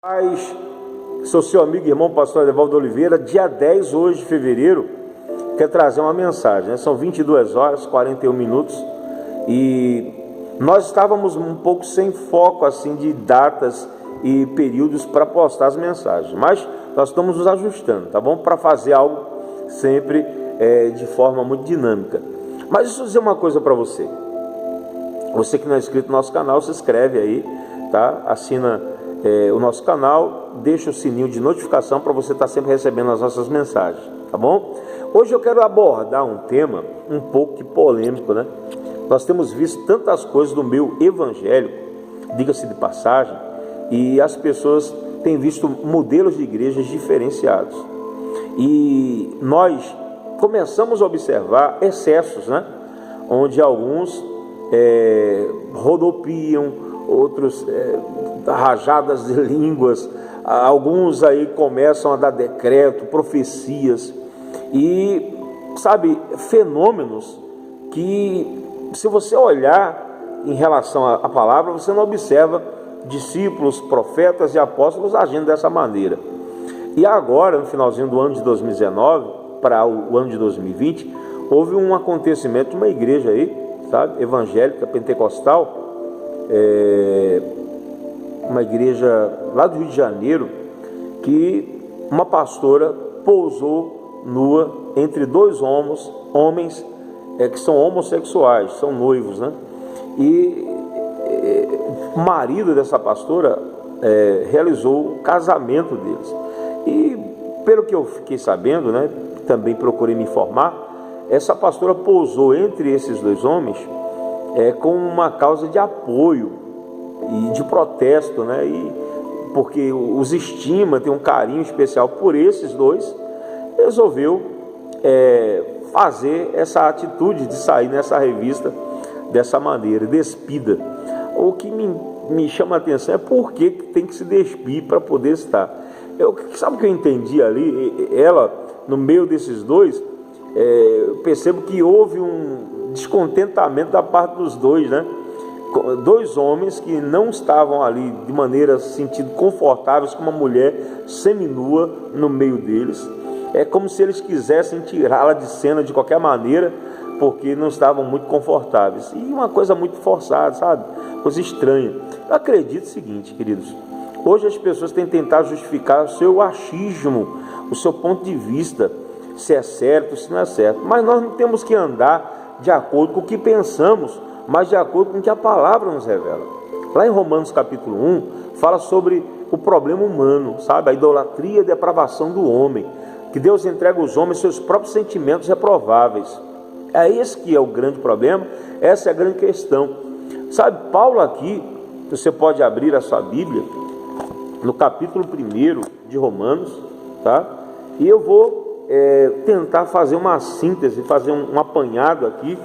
Paz, sou seu amigo e irmão pastor Edevaldo Oliveira. Dia 10 hoje de fevereiro, quer trazer uma mensagem, né? São 22 horas, 41 minutos e nós estávamos um pouco sem foco assim de datas e períodos para postar as mensagens, mas nós estamos nos ajustando, tá bom? Para fazer algo sempre de forma muito dinâmica. Mas deixa eu dizer uma coisa para você. Você que não é inscrito no nosso canal, se inscreve aí, tá? Assina o nosso canal, deixa o sininho de notificação para você estar sempre recebendo as nossas mensagens, tá bom? Hoje eu quero abordar um tema um pouco polêmico, né? Nós temos visto tantas coisas do meio evangélico, diga-se de passagem, e as pessoas têm visto modelos de igrejas diferenciados. E nós começamos a observar excessos, né? Onde alguns rodopiam, outros rajadas de línguas, alguns aí começam a dar decreto, profecias e, sabe, fenômenos que, se você olhar em relação à palavra, você não observa discípulos, profetas e apóstolos agindo dessa maneira. E agora, no finalzinho do ano de 2019 para o ano de 2020, houve um acontecimento de uma igreja aí, sabe, evangélica, pentecostal, uma igreja lá do Rio de Janeiro, que uma pastora pousou nua entre dois homens que são homossexuais, são noivos, né? E o marido dessa pastora realizou o casamento deles. E pelo que eu fiquei sabendo, né, também procurei me informar, essa pastora pousou entre esses dois homens com uma causa de apoio e de protesto, né? E porque os estima, tem um carinho especial por esses dois, resolveu fazer essa atitude de sair nessa revista dessa maneira, despida. O que me chama a atenção é por que tem que se despir para poder estar. Sabe o que eu entendi ali? Ela, no meio desses dois, eu percebo que houve um descontentamento da parte dos dois, né? Dois homens que não estavam ali de maneira sentido confortáveis com uma mulher seminua no meio deles. É como se eles quisessem tirá-la de cena de qualquer maneira, porque não estavam muito confortáveis. E uma coisa muito forçada, sabe? Coisa estranha. Eu acredito o seguinte, queridos. Hoje as pessoas têm tentado justificar o seu achismo, o seu ponto de vista, se é certo, se não é certo. Mas nós não temos que andar de acordo com o que pensamos, mas de acordo com o que a palavra nos revela. Lá em Romanos capítulo 1, fala sobre o problema humano, sabe? A idolatria e a depravação do homem, que Deus entrega aos homens seus próprios sentimentos reprováveis. É esse que é o grande problema, essa é a grande questão. Sabe, Paulo aqui, você pode abrir a sua Bíblia, no capítulo 1 de Romanos, tá? E eu vou tentar fazer uma síntese, fazer um apanhado aqui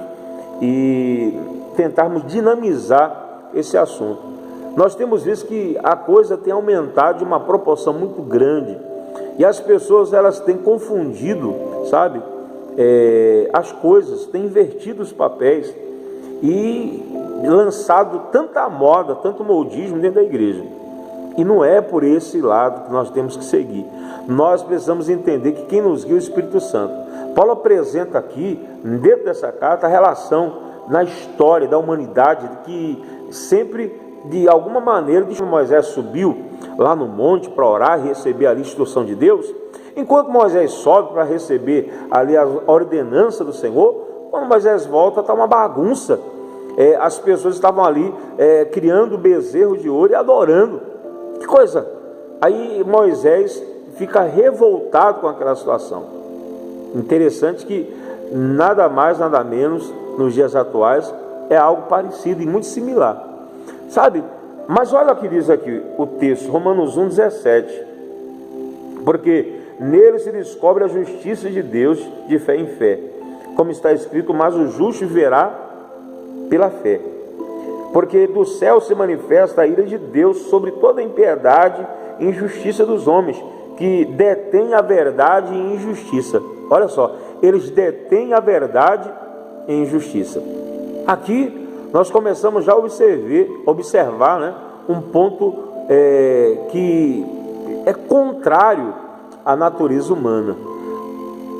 e tentarmos dinamizar esse assunto. Nós temos visto que a coisa tem aumentado de uma proporção muito grande e as pessoas elas têm confundido, sabe, as coisas, têm invertido os papéis e lançado tanta moda, tanto modismo dentro da igreja. E não é por esse lado que nós temos que seguir. Nós precisamos entender que quem nos guia é o Espírito Santo. Paulo apresenta aqui, dentro dessa carta, a relação na história da humanidade, que sempre, de alguma maneira, Moisés subiu lá no monte para orar e receber ali a instrução de Deus. Enquanto Moisés sobe para receber ali a ordenança do Senhor, quando Moisés volta, está uma bagunça. As pessoas estavam ali criando bezerro de ouro e adorando. Que coisa! Aí Moisés fica revoltado com aquela situação. Interessante que nada mais, nada menos, nos dias atuais, é algo parecido e muito similar. Sabe? Mas olha o que diz aqui o texto, Romanos 1,17. Porque nele se descobre a justiça de Deus de fé em fé. Como está escrito, mas o justo viverá pela fé. Porque do céu se manifesta a ira de Deus sobre toda a impiedade e injustiça dos homens, que detêm a verdade e injustiça. Olha só, eles detêm a verdade e injustiça. Aqui nós começamos já a observar, né, um ponto que é contrário à natureza humana.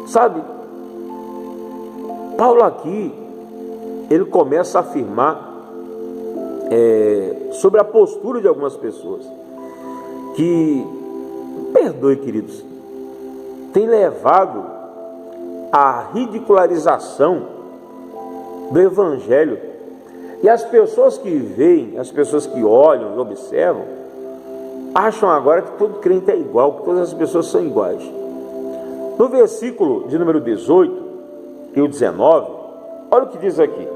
Sabe, Paulo aqui, ele começa a afirmar sobre a postura de algumas pessoas que, perdoe, queridos, tem levado à ridicularização do Evangelho. E as pessoas que veem, as pessoas que olham e observam, acham agora que todo crente é igual, que todas as pessoas são iguais. No versículo de número 18 e o 19, olha o que diz aqui: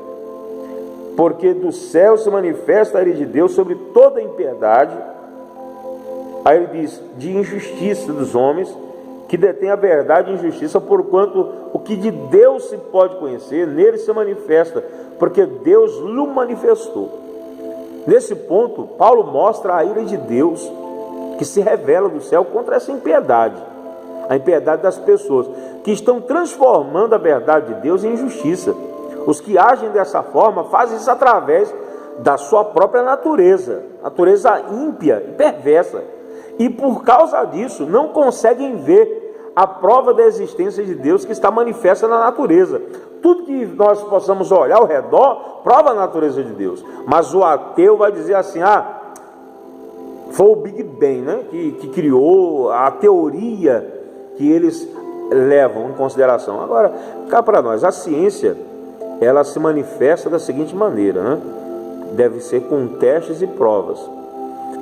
porque do céu se manifesta a ira de Deus sobre toda a impiedade. Aí ele diz, de injustiça dos homens, que detém a verdade e injustiça, porquanto o que de Deus se pode conhecer, nele se manifesta, porque Deus lhe manifestou. Nesse ponto, Paulo mostra a ira de Deus, que se revela do céu contra essa impiedade, a impiedade das pessoas, que estão transformando a verdade de Deus em injustiça. Os que agem dessa forma fazem isso através da sua própria natureza ímpia e perversa, e por causa disso não conseguem ver a prova da existência de Deus que está manifesta na natureza. Tudo que nós possamos olhar ao redor prova a natureza de Deus, mas o ateu vai dizer assim: foi o Big Bang, né, que criou a teoria que eles levam em consideração. Agora, cá para nós, a ciência, ela se manifesta da seguinte maneira, né? Deve ser com testes e provas.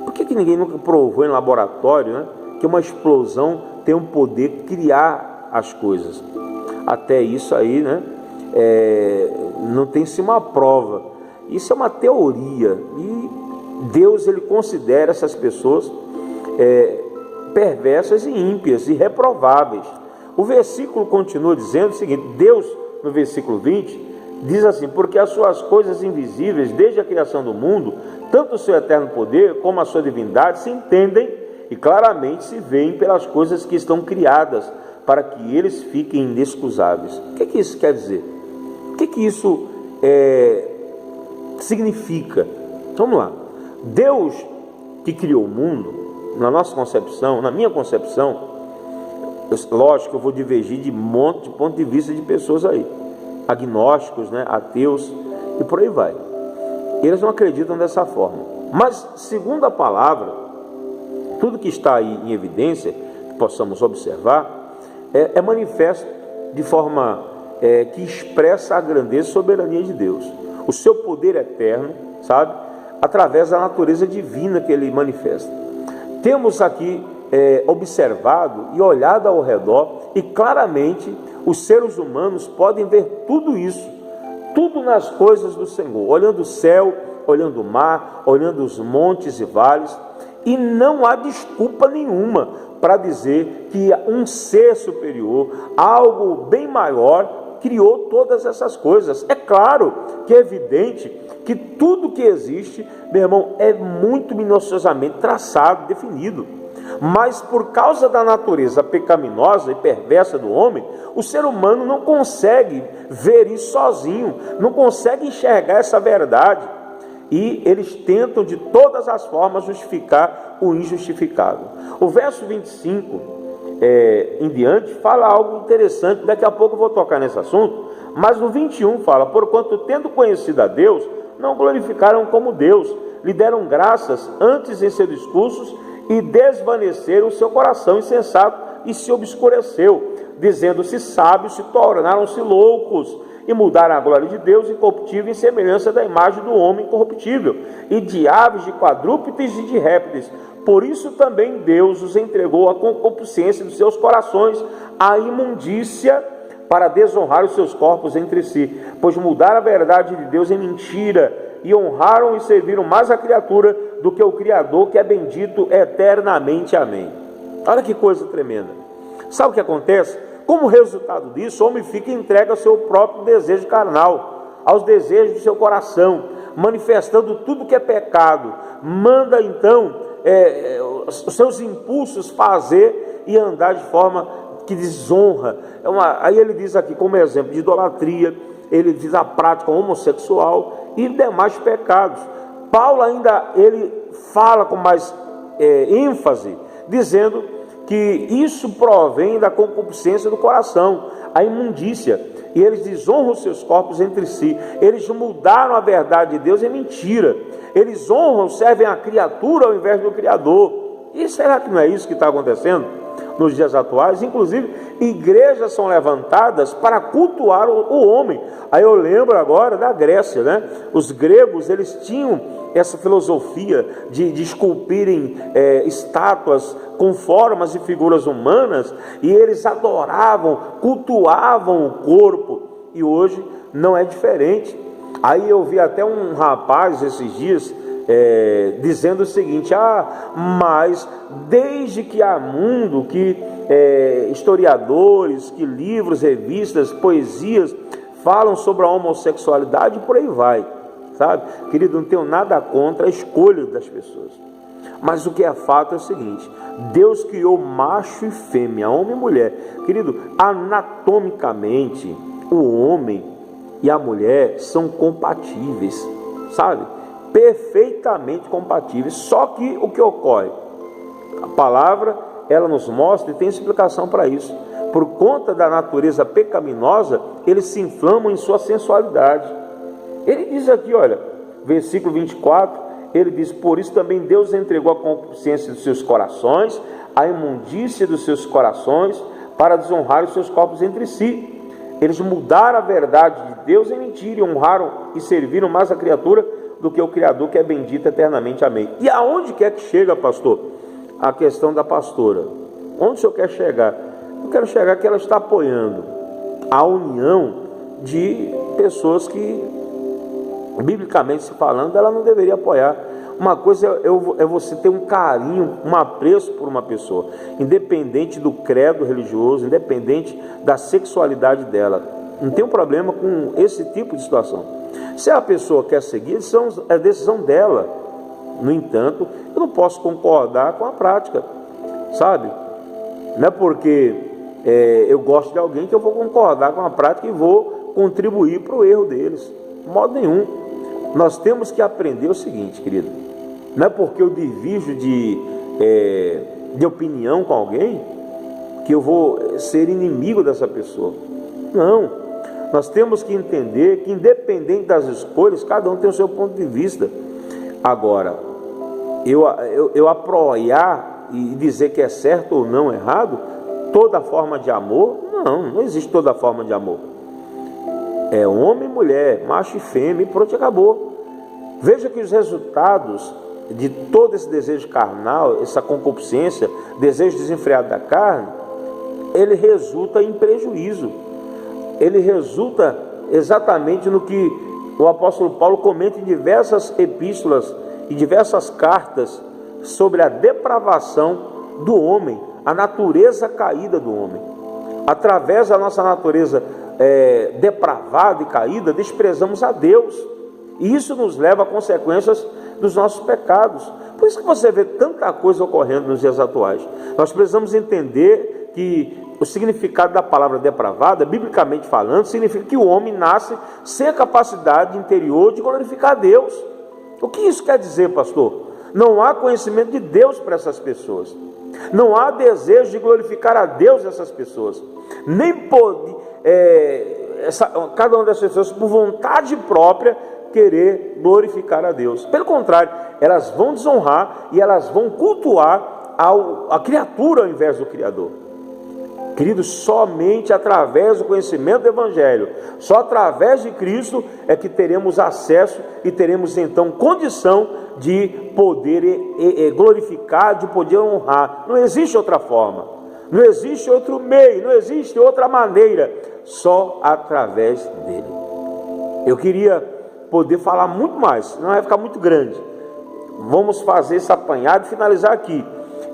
Por que ninguém nunca provou em laboratório, né, que uma explosão tem um poder de criar as coisas? Até isso aí, né, não tem-se uma prova. Isso é uma teoria. E Deus, ele considera essas pessoas perversas e ímpias e reprováveis. O versículo continua dizendo o seguinte: Deus, no versículo 20, diz assim: porque as suas coisas invisíveis, desde a criação do mundo, tanto o seu eterno poder como a sua divindade, se entendem e claramente se veem pelas coisas que estão criadas, para que eles fiquem inexcusáveis. O que isso quer dizer? O que isso significa? Vamos lá. Deus que criou o mundo, na nossa concepção, na minha concepção, lógico que eu vou divergir de ponto de vista de pessoas aí, agnósticos, né, ateus e por aí vai. Eles não acreditam dessa forma. Mas, segundo a palavra, tudo que está aí em evidência, que possamos observar, é manifesto de forma que expressa a grandeza e soberania de Deus, o seu poder eterno, sabe, através da natureza divina que ele manifesta. Temos aqui observado e olhado ao redor, e claramente os seres humanos podem ver tudo isso, tudo nas coisas do Senhor, olhando o céu, olhando o mar, olhando os montes e vales, e não há desculpa nenhuma para dizer que um ser superior, algo bem maior, criou todas essas coisas. É claro que é evidente que tudo que existe, meu irmão, é muito minuciosamente traçado, definido. Mas por causa da natureza pecaminosa e perversa do homem, o ser humano não consegue ver isso sozinho, não consegue enxergar essa verdade. E eles tentam de todas as formas justificar o injustificável. O verso 25 em diante fala algo interessante. Daqui a pouco eu vou tocar nesse assunto. Mas no 21 fala: porquanto tendo conhecido a Deus, não glorificaram como Deus, lhe deram graças antes em seus discursos, e desvaneceram o seu coração insensato e se obscureceu, dizendo-se sábios, se tornaram-se loucos, e mudaram a glória de Deus incorruptível em semelhança da imagem do homem corruptível, e de aves, de quadrúpedes e de répteis. Por isso também Deus os entregou à concupiscência dos seus corações, à imundícia, para desonrar os seus corpos entre si, pois mudaram a verdade de Deus em mentira, e honraram e serviram mais a criatura do que o Criador, que é bendito eternamente. Amém. Olha que coisa tremenda. Sabe o que acontece? Como resultado disso, o homem fica entregue ao seu próprio desejo carnal, aos desejos do seu coração, manifestando tudo que é pecado. Manda então os seus impulsos fazer e andar de forma que desonra. Aí ele diz aqui como exemplo de idolatria, ele diz a prática homossexual e demais pecados. Paulo ainda ele fala com mais ênfase, dizendo que isso provém da concupiscência do coração, a imundícia, e eles desonram os seus corpos entre si. Eles mudaram a verdade de Deus em mentira. Eles honram, servem a criatura ao invés do Criador. E será que não é isso que está acontecendo nos dias atuais? Inclusive, igrejas são levantadas para cultuar o homem. Aí eu lembro agora da Grécia, né? Os gregos, eles tinham essa filosofia de esculpirem estátuas com formas e figuras humanas, e eles adoravam, cultuavam o corpo, e hoje não é diferente. Aí eu vi até um rapaz esses dias dizendo o seguinte: mas desde que há mundo, que historiadores, que livros, revistas, poesias falam sobre a homossexualidade, por aí vai, sabe? Querido, não tenho nada contra a escolha das pessoas, mas o que é fato é o seguinte: Deus criou macho e fêmea, homem e mulher. Querido, anatomicamente o homem e a mulher são compatíveis, sabe? Perfeitamente compatíveis. Só que o que ocorre? A palavra, ela nos mostra e tem explicação para isso. Por conta da natureza pecaminosa, eles se inflamam em sua sensualidade. Ele diz aqui, olha, versículo 24, ele diz: por isso também Deus entregou a concupiscência dos seus corações, a imundícia dos seus corações, para desonrar os seus corpos entre si. Eles mudaram a verdade de Deus em mentira, e honraram e serviram mais a criatura do que o Criador, que é bendito eternamente. Amém. E aonde quer que chega, pastor, a questão da pastora? Onde o senhor quer chegar? Eu quero chegar que ela está apoiando a união de pessoas que, biblicamente se falando, ela não deveria apoiar. Uma coisa é você ter um carinho, um apreço por uma pessoa, independente do credo religioso, independente da sexualidade dela. Não tem um problema com esse tipo de situação. Se a pessoa quer seguir, é decisão dela. No entanto, eu não posso concordar com a prática, sabe? Não é porque eu gosto de alguém que eu vou concordar com a prática e vou contribuir para o erro deles. De modo nenhum. Nós temos que aprender o seguinte, querido: não é porque eu divido de opinião com alguém que eu vou ser inimigo dessa pessoa. Não. Nós temos que entender que, independente das escolhas, cada um tem o seu ponto de vista. Agora, eu apoiar e dizer que é certo ou não errado toda forma de amor, não existe toda forma de amor. É homem e mulher, macho e fêmea, e pronto, acabou. Veja que os resultados de todo esse desejo carnal, essa concupiscência, desejo desenfreado da carne, ele resulta em prejuízo. Ele resulta exatamente no que o apóstolo Paulo comenta em diversas epístolas e diversas cartas sobre a depravação do homem, a natureza caída do homem. Através da nossa natureza depravada e caída, desprezamos a Deus, e isso nos leva a consequências dos nossos pecados. Por isso que você vê tanta coisa ocorrendo nos dias atuais. Nós precisamos entender que o significado da palavra depravada, biblicamente falando, significa que o homem nasce sem a capacidade interior de glorificar a Deus. O que isso quer dizer, pastor? Não há conhecimento de Deus para essas pessoas. Não há desejo de glorificar a Deus nessas pessoas. Nem pode cada uma dessas pessoas, por vontade própria, querer glorificar a Deus. Pelo contrário, elas vão desonrar e elas vão cultuar a criatura ao invés do Criador. Queridos, somente através do conhecimento do Evangelho, só através de Cristo é que teremos acesso e teremos então condição de poder glorificar, de poder honrar. Não existe outra forma, não existe outro meio, não existe outra maneira, só através dele. Eu queria poder falar muito mais, não vai ficar muito grande. Vamos fazer esse apanhado e finalizar aqui.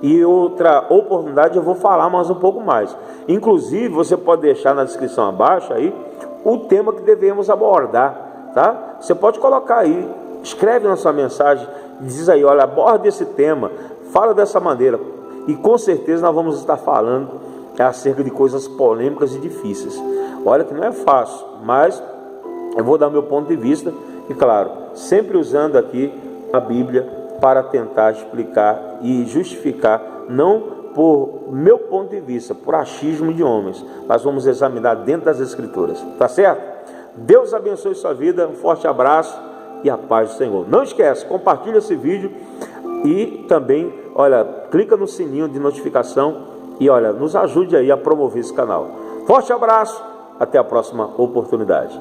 E outra oportunidade eu vou falar mais um pouco mais. Inclusive, você pode deixar na descrição abaixo aí o tema que devemos abordar, tá? Você pode colocar aí, escreve na sua mensagem, diz aí, olha, aborda esse tema, fala dessa maneira. E com certeza nós vamos estar falando acerca de coisas polêmicas e difíceis. Olha que não é fácil, mas eu vou dar meu ponto de vista e, claro, sempre usando aqui a Bíblia para tentar explicar e justificar, não por meu ponto de vista, por achismo de homens, mas vamos examinar dentro das Escrituras, tá certo? Deus abençoe sua vida, um forte abraço e a paz do Senhor. Não esquece, compartilha esse vídeo e também, olha, clica no sininho de notificação e olha, nos ajude aí a promover esse canal. Forte abraço, até a próxima oportunidade.